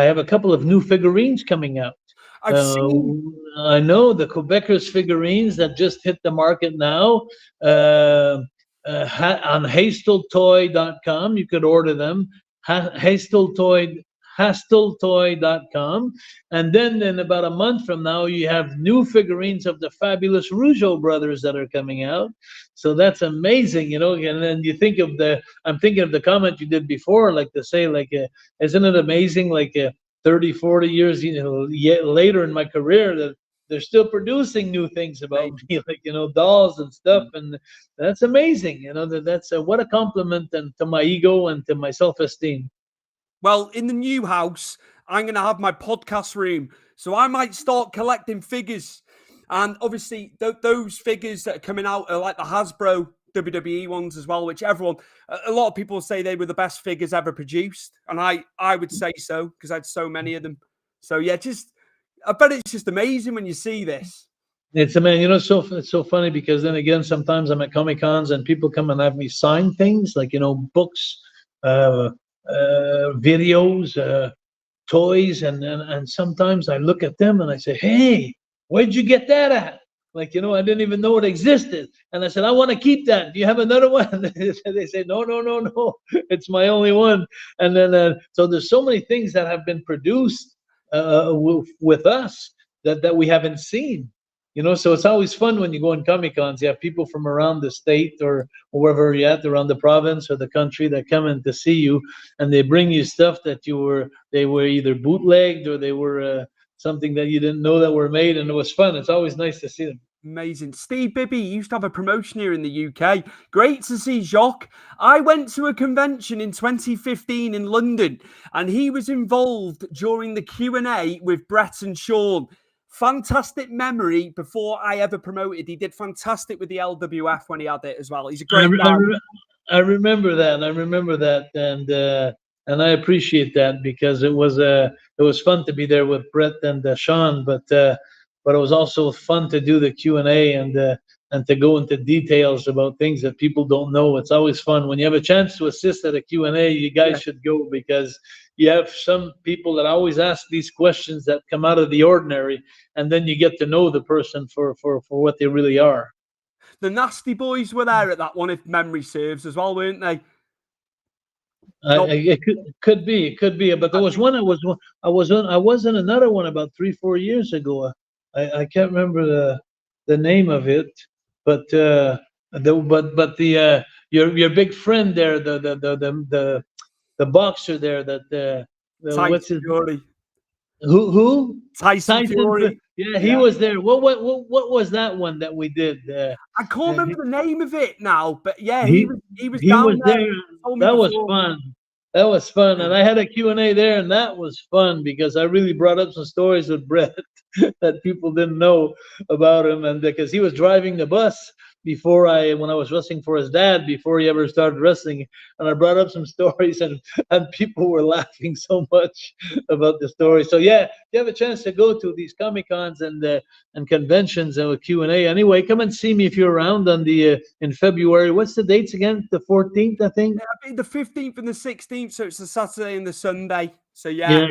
have a couple of new figurines coming out. I've seen. I know the Quebecers figurines that just hit the market now. On hasteltoy.com, you could order them. Hasteltoy.com. And then in about a month from now, you have new figurines of the fabulous Rougeau brothers that are coming out. So that's amazing, you know. And then you think of I'm thinking of the comment you did before, like to say, like, isn't it amazing, like 30, 40 years, you know, yet later in my career, that they're still producing new things about me, like, you know, dolls and stuff. And that's amazing, you know. That's what a compliment and to my ego and to my self-esteem. Well, in the new house, I'm going to have my podcast room. So I might start collecting figures. And obviously, those figures that are coming out are like the Hasbro WWE ones as well, which a lot of people say they were the best figures ever produced. And I would say so, because I had so many of them. So yeah, I bet it's just amazing when you see this. It's amazing, you know. It's so funny because then again, sometimes I'm at Comic Cons and people come and have me sign things like, you know, books, videos, toys, and sometimes I look at them and I say, "Hey, where'd you get that at?" Like, you know, I didn't even know it existed. And I said, "I want to keep that. Do you have another one?" They say, "No, it's my only one." And then so there's so many things that have been produced with us that we haven't seen. You know, so it's always fun when you go on Comic Cons. You have people from around the state or wherever you're at, around the province or the country, that come in to see you, and they bring you stuff that they were either bootlegged or they were something that you didn't know that were made, and it was fun. It's always nice to see them. Amazing. Steve Bibby used to have a promotion here in the UK. Great to see Jacques. I went to a convention in 2015 in London, and he was involved during the Q&A with Brett and Sean. Fantastic memory before I ever promoted. He did fantastic with the LWF when he had it as well. He's a great guy. I remember that, and I appreciate that, because it was fun to be there with Brett and Sean, but it was also fun to do the Q&A and to go into details about things that people don't know. It's always fun when you have a chance to assist at a Q&A. You guys should go, because you have some people that always ask these questions that come out of the ordinary, and then you get to know the person for what they really are. The Nasty Boys were there at that one, if memory serves, as well, weren't they? It could be, but there was one I was in another one about 3-4 years ago. I can't remember the name of it, but your big friend there, the boxer there, what's his Fury. Who? Tyson Fury. Yeah, he was there. What was that one that we did? I can't remember the name of it now, but yeah, he was down there. That was fun. That was fun, and I had a Q&A there, and that was fun because I really brought up some stories with Brett that people didn't know about him, and because he was driving the bus when I was wrestling for his dad before he ever started wrestling, and I brought up some stories, and people were laughing so much about the story. So yeah, if you have a chance to go to these Comic Cons and conventions and with Q&A, anyway, come and see me if you're around in February. What's the dates again? The 14th, I think. Yeah, the 15th and the 16th. So it's the Saturday and the Sunday. So yeah,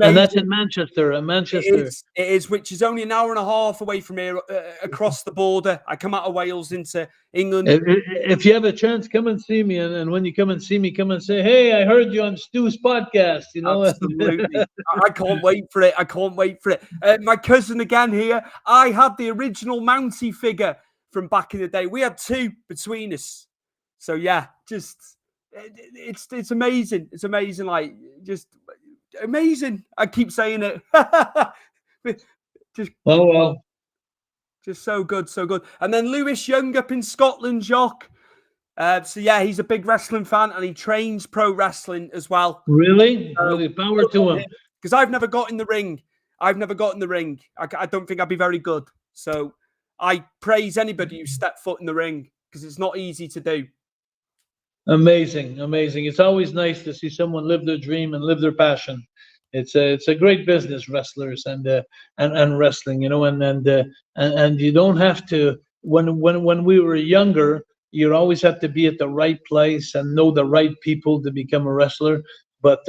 and that's in Manchester. It is, which is only an hour and a half away from here, across the border. I come out of Wales into England. If you have a chance, come and see me, and when you come and see me, come and say, "Hey, I heard you on Stu's podcast." You know, absolutely. I can't wait for it. My cousin again here. I had the original Mountie figure from back in the day. We had two between us. So yeah, it's amazing. It's amazing, like just amazing. I keep saying it. Just so good, so good. And then Lewis Young up in Scotland, Jacques. So yeah, he's a big wrestling fan, and he trains pro wrestling as well. Really? Really, power to him. Because I've never got in the ring. I don't think I'd be very good. So I praise anybody who step foot in the ring, because it's not easy to do. Amazing. It's always nice to see someone live their dream and live their passion. It's a great business, wrestlers and wrestling, you know, and you don't have to. When we were younger, you always have to be at the right place and know the right people to become a wrestler. But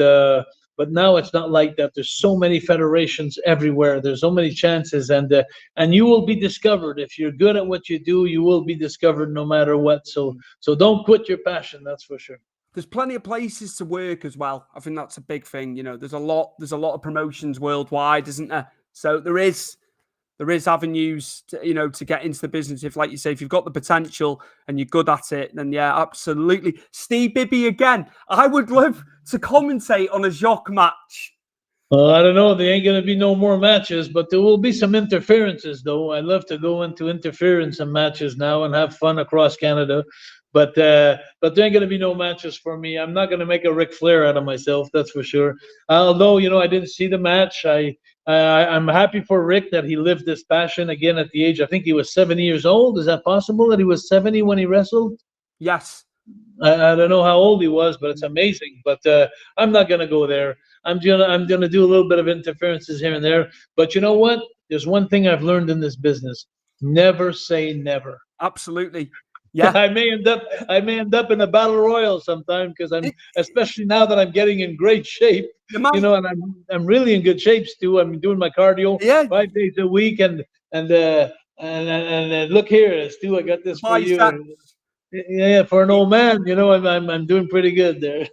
But now it's not like that. There's so many federations everywhere. There's so many chances, and you will be discovered. If you're good at what you do, you will be discovered no matter what. So don't quit your passion. That's for sure. There's plenty of places to work as well. I think that's a big thing. There's a lot of promotions worldwide, isn't there? So there is avenues to get into the business. If, like you say, if you've got the potential and you're good at it, then yeah, absolutely. Steve Bibby again. I would love to commentate on a Jacques match. I don't know. There ain't going to be no more matches, but there will be some interferences, though. I love to go into interference and matches now and have fun across Canada. But there ain't going to be no matches for me. I'm not going to make a Ric Flair out of myself, that's for sure. Although, I didn't see the match. I'm happy for Rick that he lived this passion again at the age, I think he was 70 years old. Is that possible that he was 70 when he wrestled? Yes. I don't know how old he was, but it's amazing. But I'm not going to go there. I'm gonna do a little bit of interferences here and there. But you know what? There's one thing I've learned in this business: never say never. Absolutely. Yeah. I may end up in a battle royal sometime, because especially now that I'm getting in great shape. And I'm really in good shape, Stu. I'm doing my cardio 5 days a week, and look here, Stu, I got this for you. Yeah, for an old man, I'm doing pretty good there.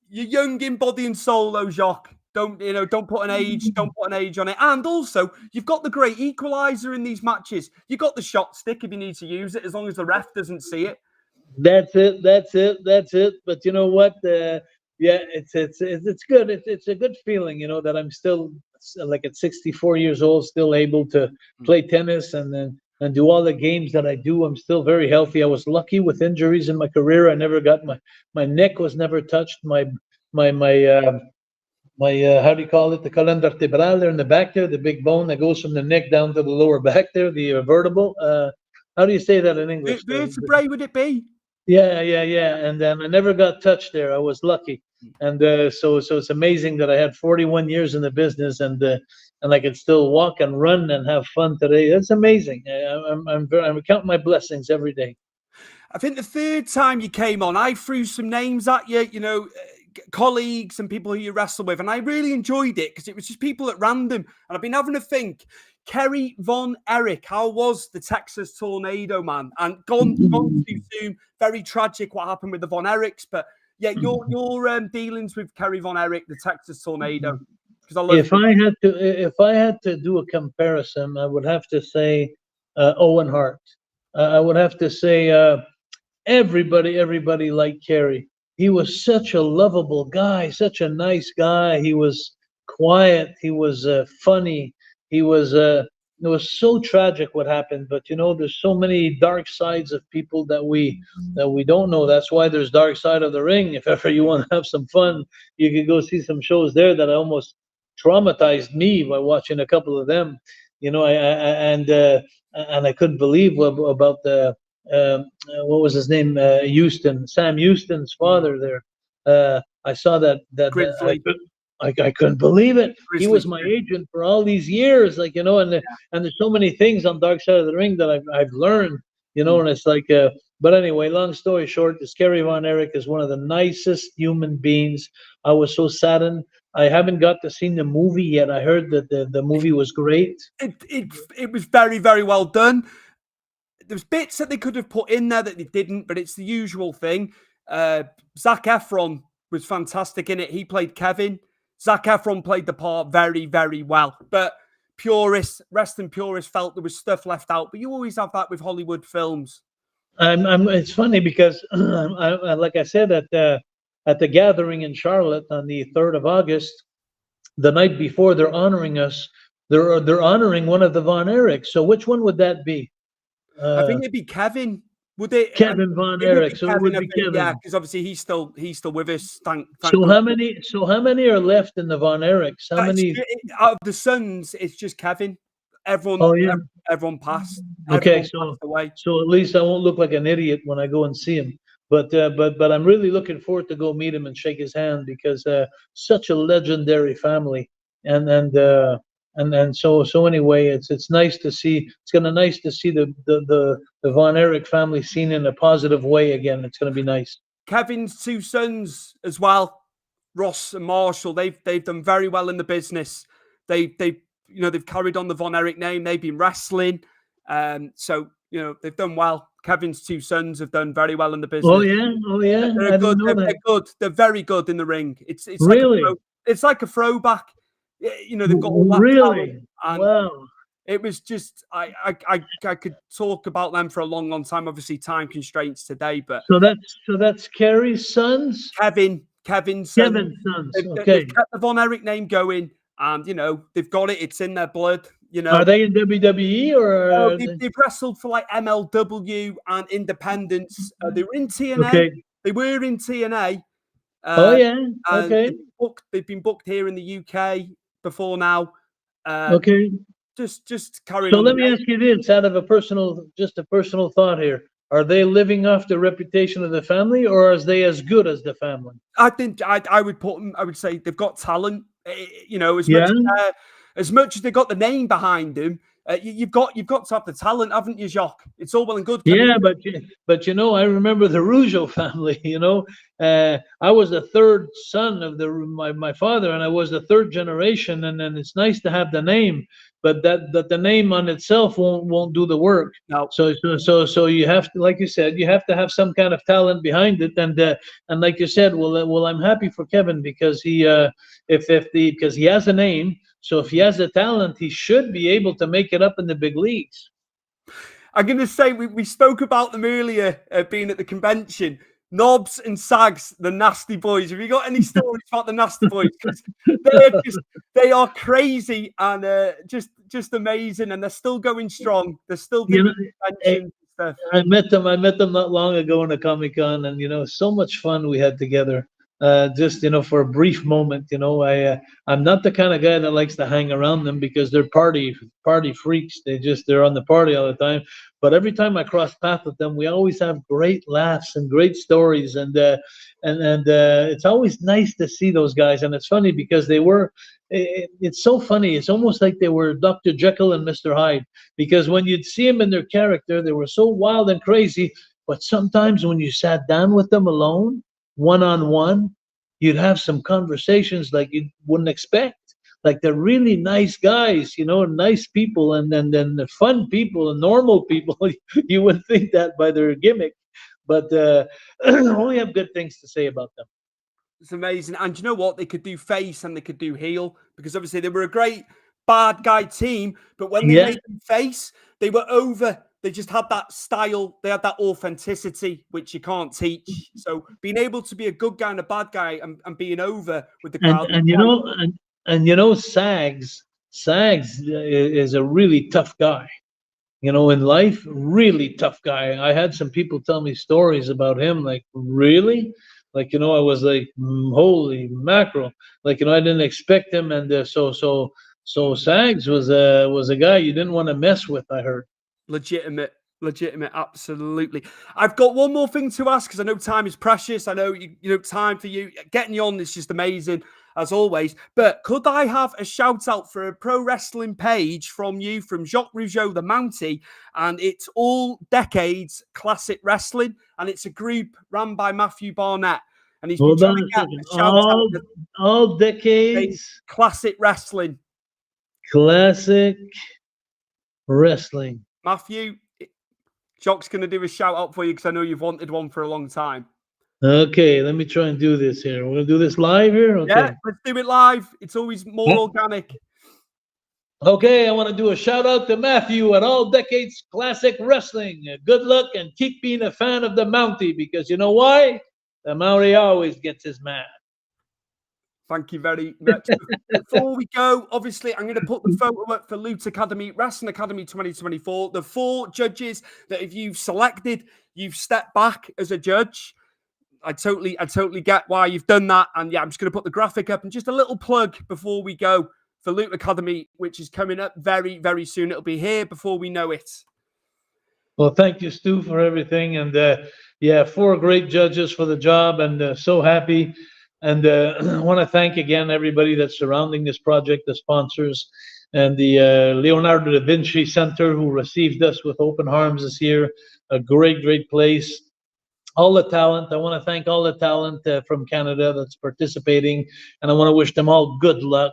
You're young in body and soul, though, Jacques. Don't put an age on it. And also, you've got the great equalizer in these matches. You've got the shot stick if you need to use it, as long as the ref doesn't see it. That's it. But you know what? Yeah, it's good. It's a good feeling, that I'm still, like, at 64 years old, still able to play tennis and do all the games that I do. I'm still very healthy. I was lucky with injuries in my career. I never got my neck was never touched. My how do you call it? The column vertebral there in the back there, the big bone that goes from the neck down to the lower back there, the vertebral. How do you say that in English? Vertebrae, would it be? Yeah. And then I never got touched there. I was lucky. And so it's amazing that I had 41 years in the business, and I can still walk and run and have fun today. That's amazing. I'm counting my blessings every day. I think the third time you came on, I threw some names at you, colleagues and people who you wrestle with, and I really enjoyed it because it was just people at random. And I've been having to think, Kerry Von Erich, how was the Texas tornado, man? And gone too soon. Very tragic what happened with the Von Erichs, but yeah, your dealings with Kerry Von Erich, the Texas tornado. Because I love. If I had to do a comparison, I would have to say Owen Hart. I would have to say everybody liked Kerry. He was such a lovable guy, such a nice guy. He was quiet. He was funny. He was. It was so tragic what happened, but there's so many dark sides of people that we don't know. That's why there's Dark Side of the Ring. If ever you want to have some fun, you could go see some shows there that almost traumatized me by watching a couple of them. And I couldn't believe about the what was his name, Sam Houston's father there. I saw that I couldn't believe it. He was my agent for all these years, and there's so many things on Dark Side of the Ring that I've learned, and it's like, but anyway, long story short, this Kerry Von Erich is one of the nicest human beings. I was so saddened. I haven't got to see the movie yet. I heard that the movie was great. It was very, very well done. There's bits that they could have put in there that they didn't, but it's the usual thing. Zac Efron was fantastic in it. He played Kevin. Zac Efron played the part very, very well. But wrestling purists felt there was stuff left out. But you always have that with Hollywood films. It's funny because, like I said, at the gathering in Charlotte on the 3rd of August, the night before, they're honoring us. They're honoring one of the Von Erichs. So which one would that be? I think it'd be Kevin. Would it? Kevin Von Erich. So it would be Kevin. Yeah, because obviously he's still with us. Thank so how many are left in the Von Erichs? How many out of the sons? It's just Kevin. Everyone. Oh, yeah. Everyone passed. Okay, everyone passed away. So at least I won't look like an idiot when I go and see him. But I'm really looking forward to go meet him and shake his hand, because such a legendary family. And so anyway, it's nice to see. It's gonna nice to see the Von Erich family seen in a positive way again. It's gonna be nice. Kevin's two sons as well, Ross and Marshall, they've done very well in the business. They've carried on the Von Erich name. They've been wrestling, so they've done well. Kevin's two sons have done very well in the business. Oh yeah, They're I good. didn't know They're that. good. They're very good in the ring. It's Really? it's like a throwback. They've got all that Really? talent, and Wow. it was just I could talk about them for a long, long time. Obviously, time constraints today, but So that's Kerry's sons? Kevin's son. Kevin's sons. They've Okay. kept the Von Erich name going, and they've got it. It's in their blood. Are they in WWE or? They've wrestled for like MLW and Independence. They were in TNA. Okay. They were in TNA. Oh yeah. And Okay. they've been booked here in the UK before now. Okay. Just carrying So on. let me ask you this, out of a personal thought here. Are they living off the reputation of the family, or are they as good as the family? I think I would put them. I would say they've got talent. As much as they've got the name behind them, you've got to have the talent, haven't you, Jacques? It's all well and good. Yeah, but I remember the Rougeau family. I was the third son of my father, and I was the third generation. And it's nice to have the name, but that the name on itself won't do the work. No. So you have to, like you said, you have to have some kind of talent behind it. And like you said, well, I'm happy for Kevin because because he has a name. So if he has the talent, he should be able to make it up in the big leagues. I'm going to say we spoke about them earlier being at the convention. Knobs and Sags, the Nasty Boys. Have you got any stories about the Nasty Boys? Because they are crazy and just amazing, and they're still going strong. They're still doing conventions and stuff. I met them not long ago in a Comic-Con, and so much fun we had together. Just for a brief moment, I'm not the kind of guy that likes to hang around them because they're party freaks. They're on the party all the time. But every time I cross paths with them, we always have great laughs and great stories, and it's always nice to see those guys. And it's funny because it's so funny. It's almost like they were Dr. Jekyll and Mr. Hyde, because when you'd see them in their character, they were so wild and crazy. But sometimes when you sat down with them alone, one-on-one, you'd have some conversations like you wouldn't expect. Like they're really nice guys, nice people, and then the fun people and normal people. You wouldn't think that by their gimmick, but only have good things to say about them. It's amazing. And you know what? They could do face and they could do heel, because obviously they were a great bad guy team, but when they made them face, they were over. They just had that style. They had that authenticity, which you can't teach. So being able to be a good guy and a bad guy and being over with the crowd. And Sags is a really tough guy. In life, really tough guy. I had some people tell me stories about him, like, really? Like, I was like, holy mackerel. Like, I didn't expect him. And so Sags was a guy you didn't want to mess with, I heard. Legitimate, absolutely. I've got one more thing to ask, because I know time is precious. I know time for you. Getting you on is just amazing, as always. But could I have a shout out for a pro wrestling page from you, from Jacques Rougeau, the Mountie, and it's All Decades Classic Wrestling, and it's a group run by Matthew Barnett, and he's been trying to get a shout out. All Decades Classic Wrestling. Classic Wrestling. Matthew, Jock's going to do a shout out for you because I know you've wanted one for a long time. Okay, let me try and do this here. We're going to do this live here? Okay. Yeah, let's do it live. It's always more organic. Okay, I want to do a shout out to Matthew at All Decades Classic Wrestling. Good luck and keep being a fan of the Mountie, because you know why? The Mountie always gets his man. Thank you very much. Before we go, obviously, I'm going to put the photo up for Lutte Academie, Wrestling Academy 2024. The 4 judges that if you've selected, you've stepped back as a judge. I totally get why you've done that. And yeah, I'm just going to put the graphic up, and just a little plug before we go for Lutte Academie, which is coming up very, very soon. It'll be here before we know it. Well, thank you, Stu, for everything. And 4 great judges for the job, and so happy. And I want to thank again everybody that's surrounding this project, the sponsors, and the Leonardo da Vinci Center, who received us with open arms this year. A great, great place. all the talent. I want to thank all the talent from Canada that's participating, and I want to wish them all good luck.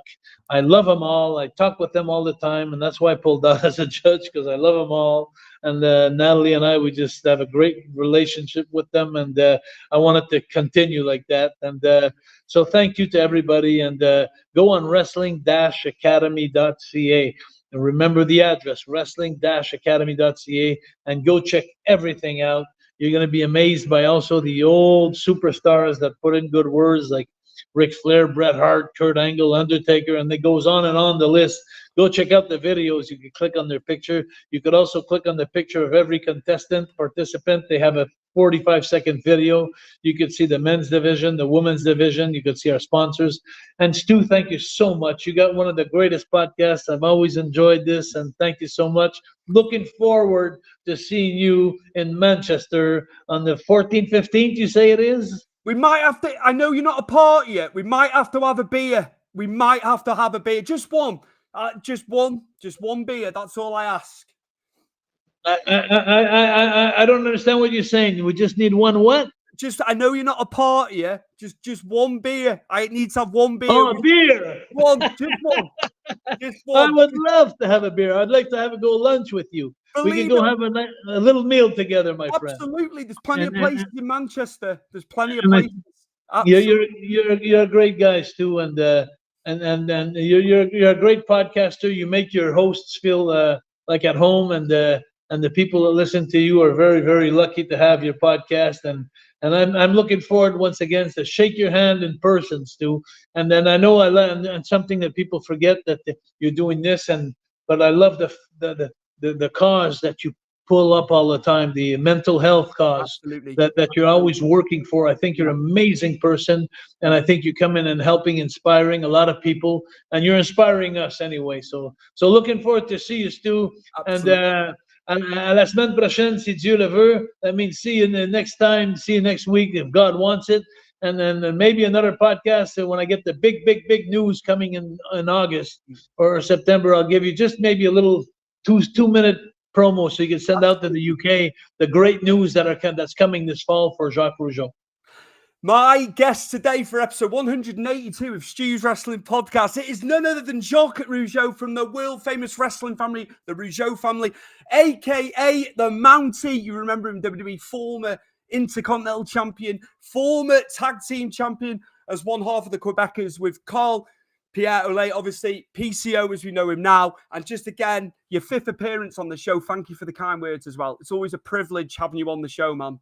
I love them all. I talk with them all the time, and that's why I pulled out as a judge, because I love them all. And Natalie and I, we just have a great relationship with them, and I want it to continue like that. And so thank you to everybody, and go on wrestling-academy.ca. And remember the address, wrestling-academy.ca, and go check everything out. You're going to be amazed by also the old superstars that put in good words, like Ric Flair, Bret Hart, Kurt Angle, Undertaker, and it goes on and on the list. Go check out the videos. You can click on their picture. You could also click on the picture of every contestant, participant. They have a 45-second video. You could see the men's division, the women's division. You could see our sponsors. And Stu, thank you so much. You got one of the greatest podcasts. I've always enjoyed this, and thank you so much. Looking forward to seeing you in Manchester on the 14th, 15th, you say it is? We might have to, I know you're not a party yet. We might have to have a beer. We might have to have a beer. Just one. Just one beer. That's all I ask. I don't understand what you're saying. We just need one what? I know you're not a partier. Just one beer. I need to have one beer. Oh, beer. One. Just one. Just one. I would love to have a beer. I'd like to go lunch with you. We can go have a little meal together, my friend. Absolutely. There's plenty of places in Manchester. There's plenty of and places. Yeah, you're a great guy, Stu, and you're a great podcaster. You make your hosts feel like at home, and the people that listen to you are very, very lucky to have your podcast. And I'm looking forward once again to shake your hand in person, Stu. And then I know and something that people forget, that you're doing this, but I love the cause that you pull up all the time, the mental health cause. Absolutely. that you're always working for. I think you're an amazing person, and I think you come in and helping, inspiring a lot of people, and you're inspiring us anyway. So looking forward to see you, Stu. Absolutely. And à la semaine prochaine, si Dieu le veut. That means see you next time, see you next week if God wants it. And then maybe another podcast when I get the big news coming in August or September. I'll give you just maybe a little 2-minute promo so you can send out to the UK the great news that's coming this fall for Jacques Rougeau. My guest today for episode 182 of Stu's Wrestling Podcast, it is none other than Jacques Rougeau from the world famous wrestling family, the Rougeau family, aka the Mountie. You remember him, WWE former Intercontinental Champion, former Tag Team Champion, as one half of the Quebecers with Carl Pierre Olay, obviously, PCO as we know him now. And just again, your 5th appearance on the show. Thank you for the kind words as well. It's always a privilege having you on the show, man.